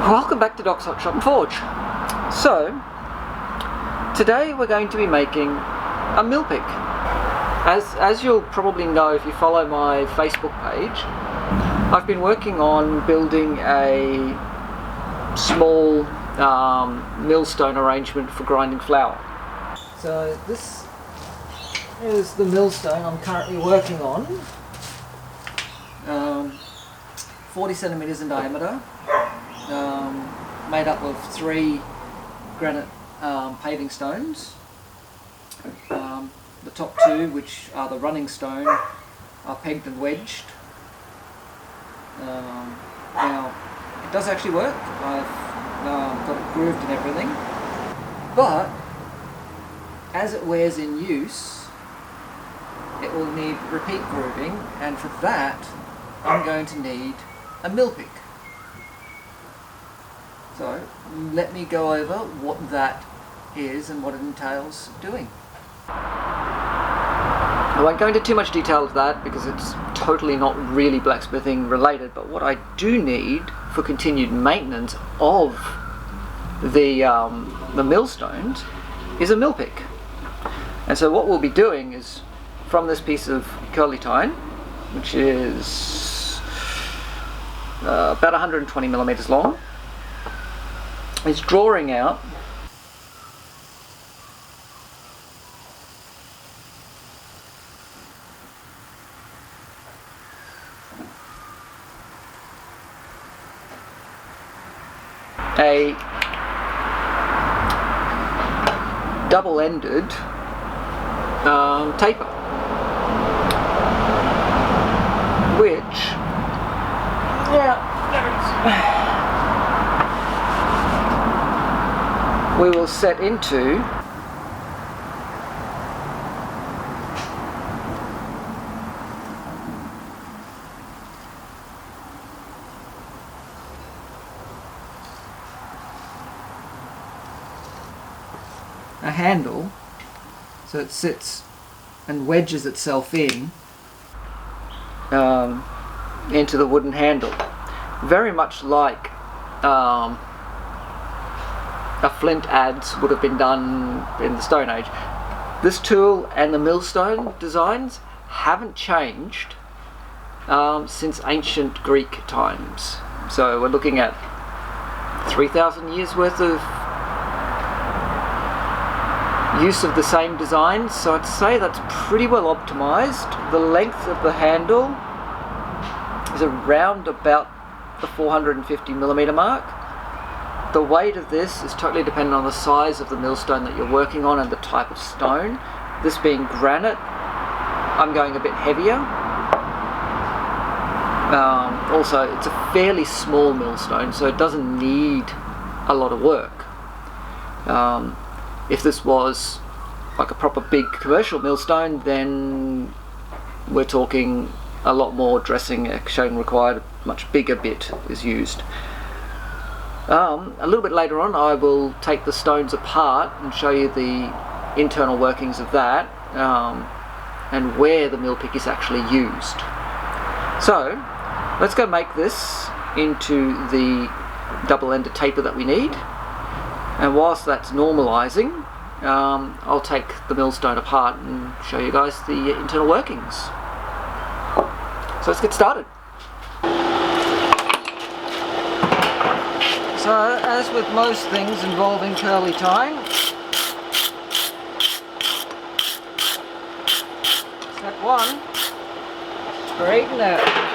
Welcome back to Doc's Hot Shop and Forge. So, today we're going to be making a Millpick. As you'll probably know if you follow my Facebook page, I've been working on building a small millstone arrangement for grinding flour. So this is the millstone I'm currently working on. 40 centimeters in diameter. Made up of 3 granite paving stones. The top 2, which are the running stone, are pegged and wedged. Now, it does actually work. I've got it grooved and everything. But, as it wears in use, it will need repeat grooving, and for that, I'm going to need a Millpick. So, let me go over what that is and what it entails doing. I won't go into too much detail of that because it's totally not really blacksmithing related, but what I do need for continued maintenance of the millstones is a Millpick. And so what we'll be doing is, from this piece of curly tine, which is about 120 millimeters long, is drawing out a double-ended taper, which we will set into a handle, so it sits and wedges itself in into the wooden handle, very much like a flint adze would have been done in the Stone Age. This tool and the millstone designs haven't changed since ancient Greek times. So we're looking at 3,000 years worth of use of the same design, so I'd say that's pretty well optimized. The length of the handle is around about the 450 millimeter mark. The weight of this is totally dependent on the size of the millstone that you're working on and the type of stone. This being granite, I'm going a bit heavier. Also, it's a fairly small millstone, so it doesn't need a lot of work. If this was like a proper big commercial millstone, then we're talking a lot more dressing, action required, a much bigger bit is used. A little bit later on I will take the stones apart and show you the internal workings of that and where the Millpick is actually used. So let's go make this into the double-ended taper that we need, and whilst that's normalizing, I'll take the millstone apart and show you guys the internal workings. So let's get started. So, as with most things involving curly tine, step 1, straighten out.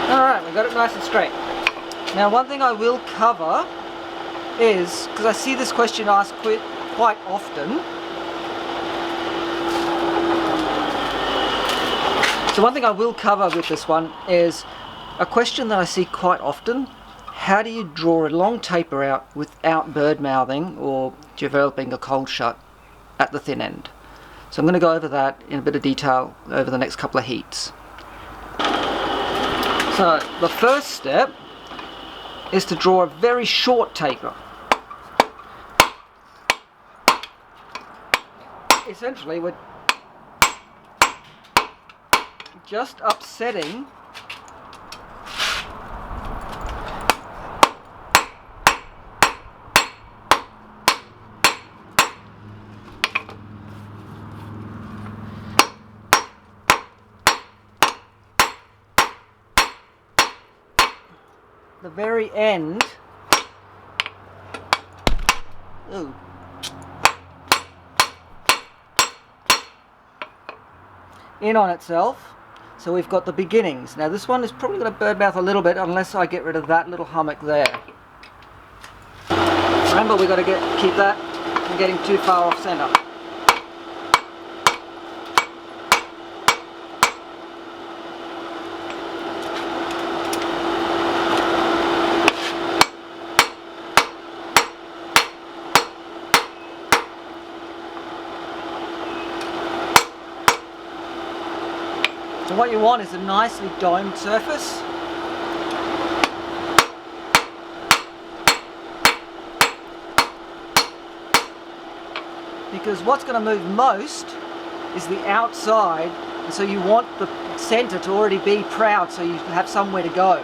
Alright, we got it nice and straight. Now, one thing I will cover is, because I see this question asked quite often, so one thing I will cover with this one is a question that I see quite often: how do you draw a long taper out without bird mouthing or developing a cold shut at the thin end. So I'm going to go over that in a bit of detail over the next couple of heats. So the first step is to draw a very short taper. Essentially we're just upsetting the very end. Ooh. In on itself, so we've got the beginnings. Now this one is probably going to birdmouth a little bit unless I get rid of that little hummock there. Remember, we've got to keep that from getting too far off center. So what you want is a nicely domed surface. Because what's going to move most is the outside, and so you want the center to already be proud so you have somewhere to go.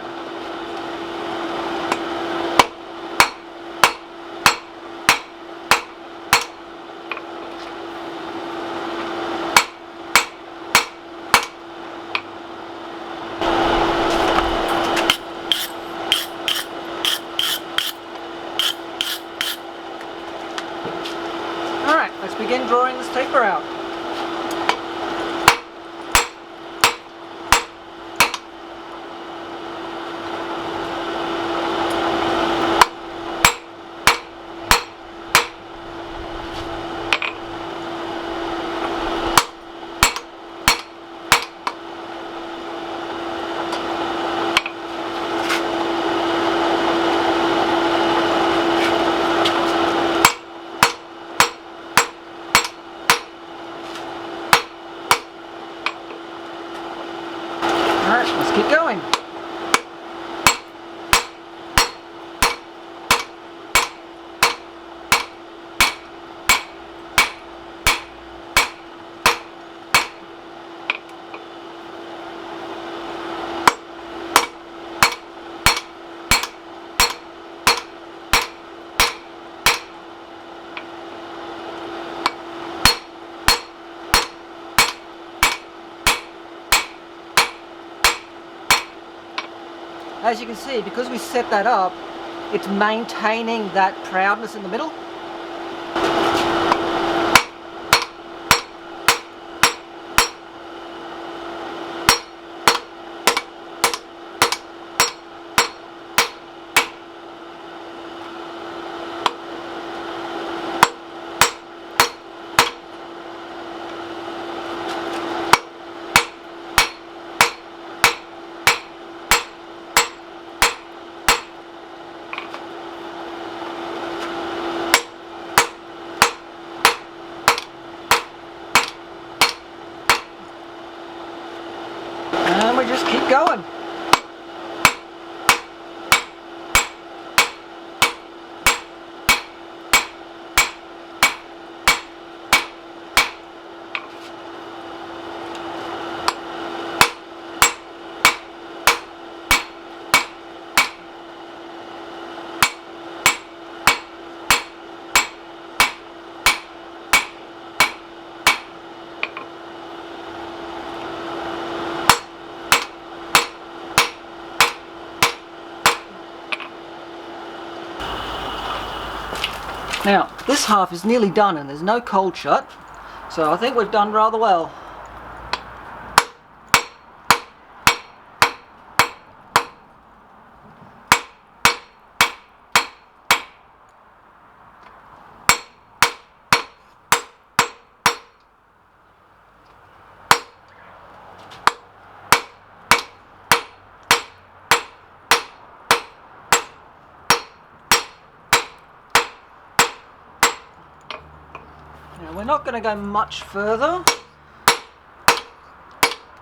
Alright, let's begin drawing this taper out. Alright, let's keep going. As you can see, because we set that up, it's maintaining that proudness in the middle. And we just keep going. Now, this half is nearly done and there's no cold shut, so I think we've done rather well. Now we're not going to go much further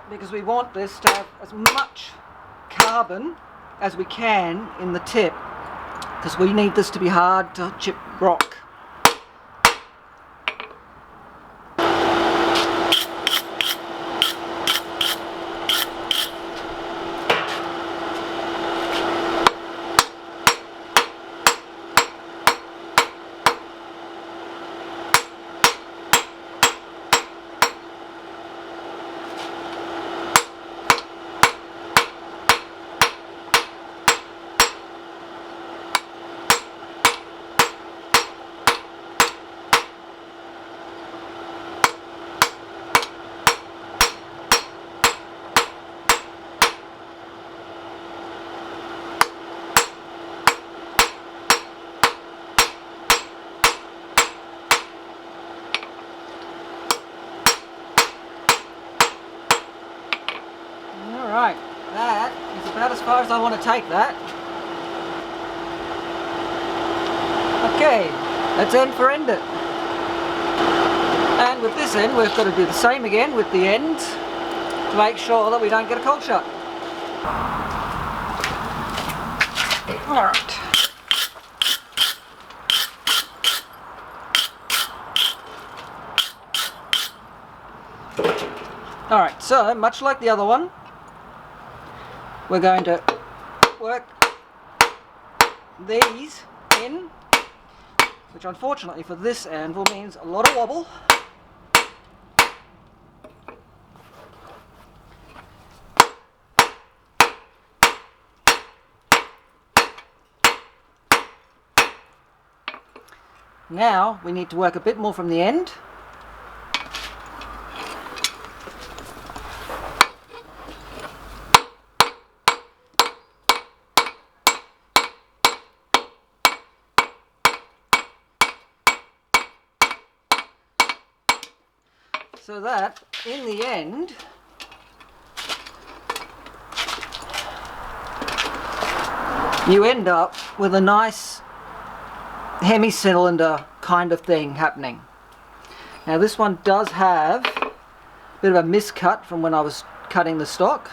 because we want this to have as much carbon as we can in the tip, because we need this to be hard to chip rock. Alright, that is about as far as I want to take that. Okay, let's end it. And with this end, we've got to do the same again with the end to make sure that we don't get a cold shut. Alright. Alright, so much like the other one, we're going to work these in, which unfortunately for this anvil means a lot of wobble. Now we need to work a bit more from the end. So that, in the end, you end up with a nice hemi-cylinder kind of thing happening. Now this one does have a bit of a miscut from when I was cutting the stock,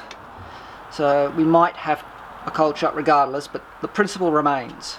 so we might have a cold shut regardless, but the principle remains.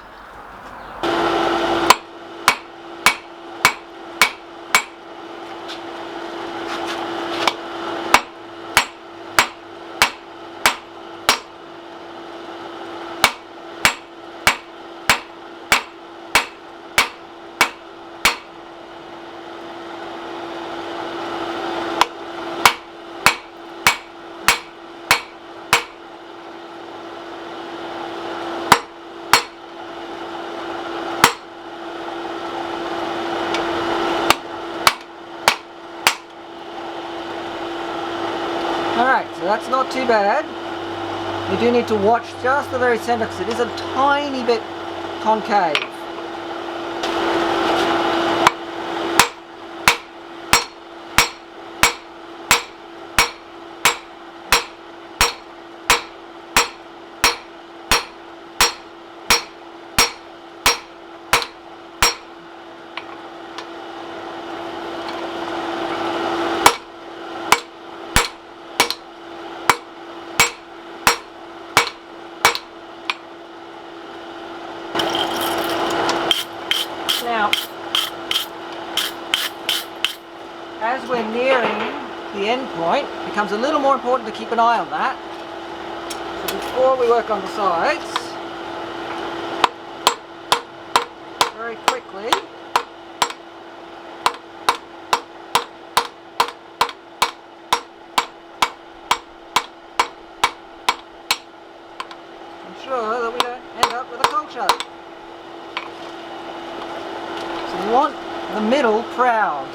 Alright, so that's not too bad. You do need to watch just the very centre because it is a tiny bit concave. Now, as we're nearing the end point, it becomes a little more important to keep an eye on that. So before we work on the sides, very quickly, ensure that we don't end up with a cold shut. We want the middle proud.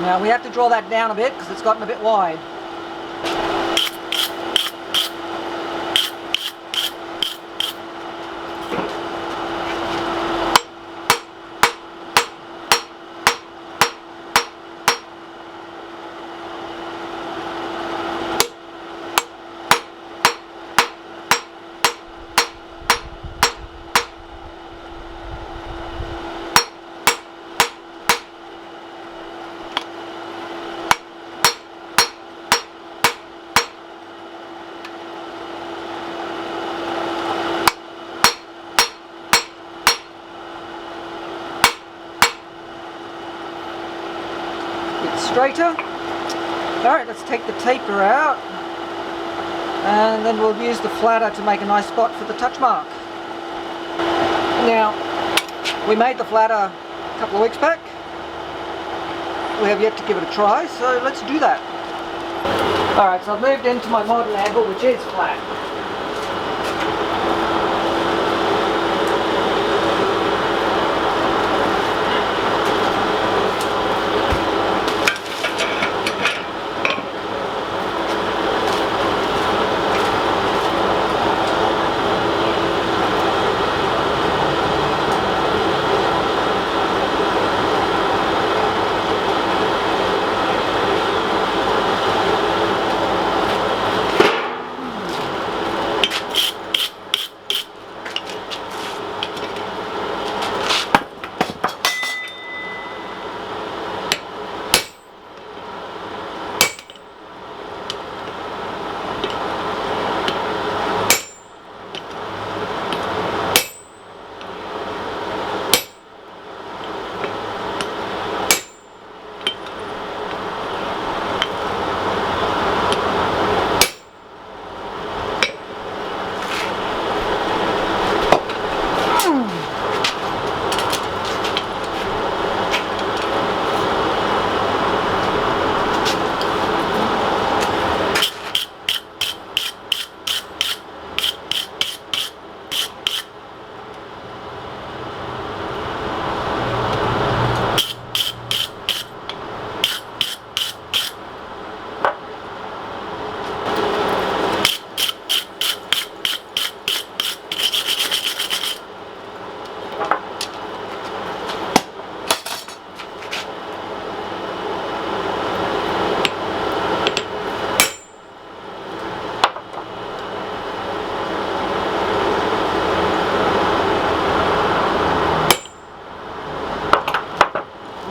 Now we have to draw that down a bit because it's gotten a bit wide. straighter. Alright, let's take the taper out, and then we'll use the flatter to make a nice spot for the touch mark. Now, we made the flatter a couple of weeks back. We have yet to give it a try, so let's do that. Alright, so I've moved into my modern angle, which is flat.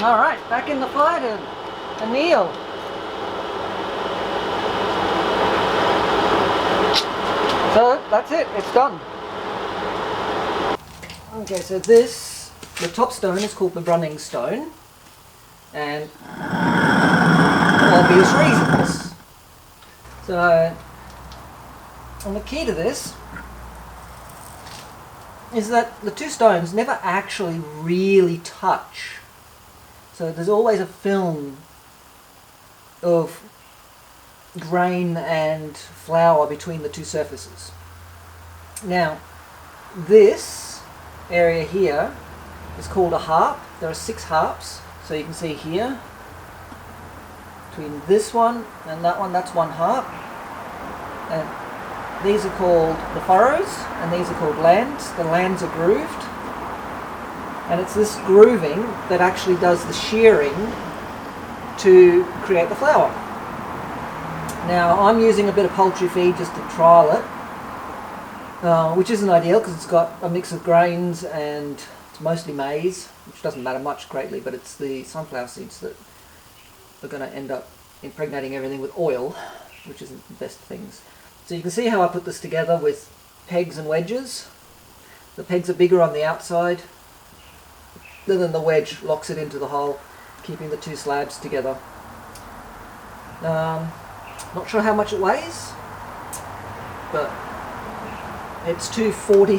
Alright, back in the flight and kneel. So that's it, it's done. Okay, so the top stone is called the running stone, and for obvious reasons. So, and the key to this is that the two stones never actually really touch. So there's always a film of grain and flour between the two surfaces. Now, this area here is called a harp. There are 6 harps, so you can see here, between this one and that one, that's one harp. And these are called the furrows, and these are called lands. The lands are grooved. And it's this grooving that actually does the shearing to create the flour. Now I'm using a bit of poultry feed just to trial it, which isn't ideal because it's got a mix of grains and it's mostly maize, which doesn't matter much greatly, but it's the sunflower seeds that are going to end up impregnating everything with oil, which isn't the best things. So you can see how I put this together with pegs and wedges. The pegs are bigger on the outside, then the wedge locks it into the hole, keeping the two slabs together. Not sure how much it weighs, but it's two 40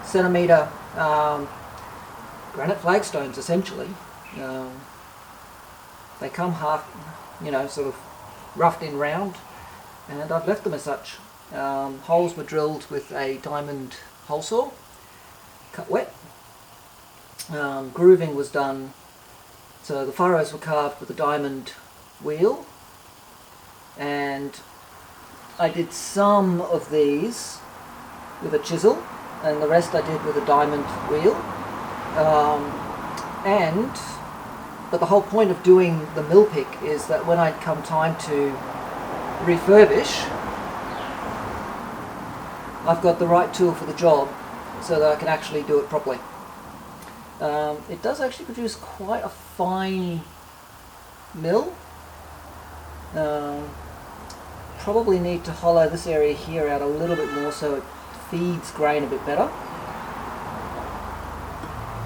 centimetre granite flagstones essentially. They come half, sort of roughed in round, and I've left them as such. Holes were drilled with a diamond hole saw, cut wet. Grooving was done, so the furrows were carved with a diamond wheel, and I did some of these with a chisel, and the rest I did with a diamond wheel. But the whole point of doing the Millpick is that when I'd come time to refurbish, I've got the right tool for the job so that I can actually do it properly. It does actually produce quite a fine mill. Probably need to hollow this area here out a little bit more so it feeds grain a bit better.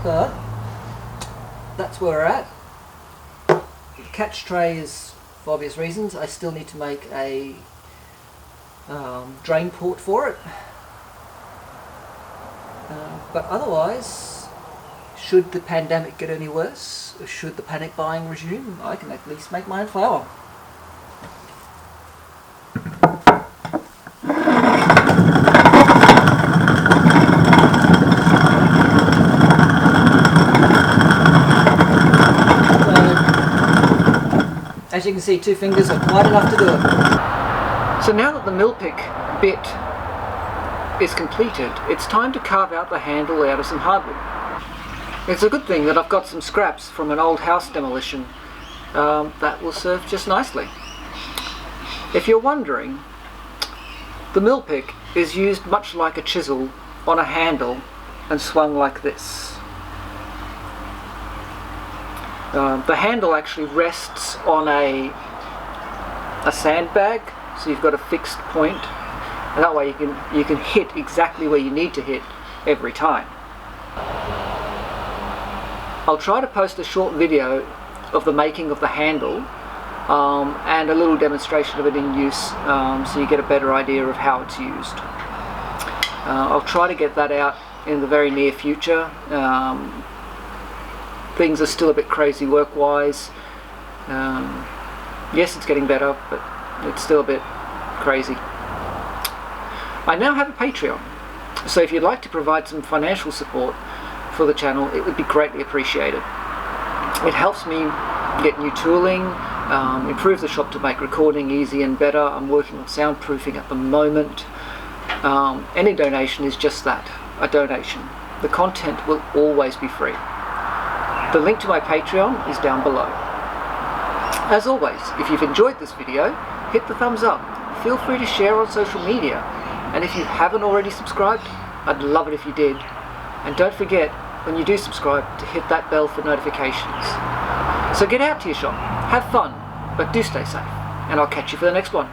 But that's where we're at. catch tray is, for obvious reasons, I still need to make a drain port for it. But otherwise, should the pandemic get any worse, or should the panic buying resume, I can at least make my own flour. As you can see, 2 fingers are quite enough to do it. So now that the Millpick bit is completed, it's time to carve out the handle out of some hardwood. It's a good thing that I've got some scraps from an old house demolition that will serve just nicely. If you're wondering, the Millpick is used much like a chisel on a handle and swung like this. The handle actually rests on a sandbag, so you've got a fixed point, and that way you can hit exactly where you need to hit every time. I'll try to post a short video of the making of the handle and a little demonstration of it in use, so you get a better idea of how it's used. I'll try to get that out in the very near future. Things are still a bit crazy work-wise. Yes, it's getting better, but it's still a bit crazy. I now have a Patreon, so if you'd like to provide some financial support for the channel, it would be greatly appreciated. It helps me get new tooling, improve the shop to make recording easy and better. I'm working on soundproofing at the moment. Any donation is just that, a donation. The content will always be free. The link to my Patreon is down below. As always, if you've enjoyed this video, hit the thumbs up. Feel free to share on social media. And if you haven't already subscribed, I'd love it if you did. And don't forget, when you do subscribe, to hit that bell for notifications. So get out to your shop, have fun, but do stay safe. And I'll catch you for the next one.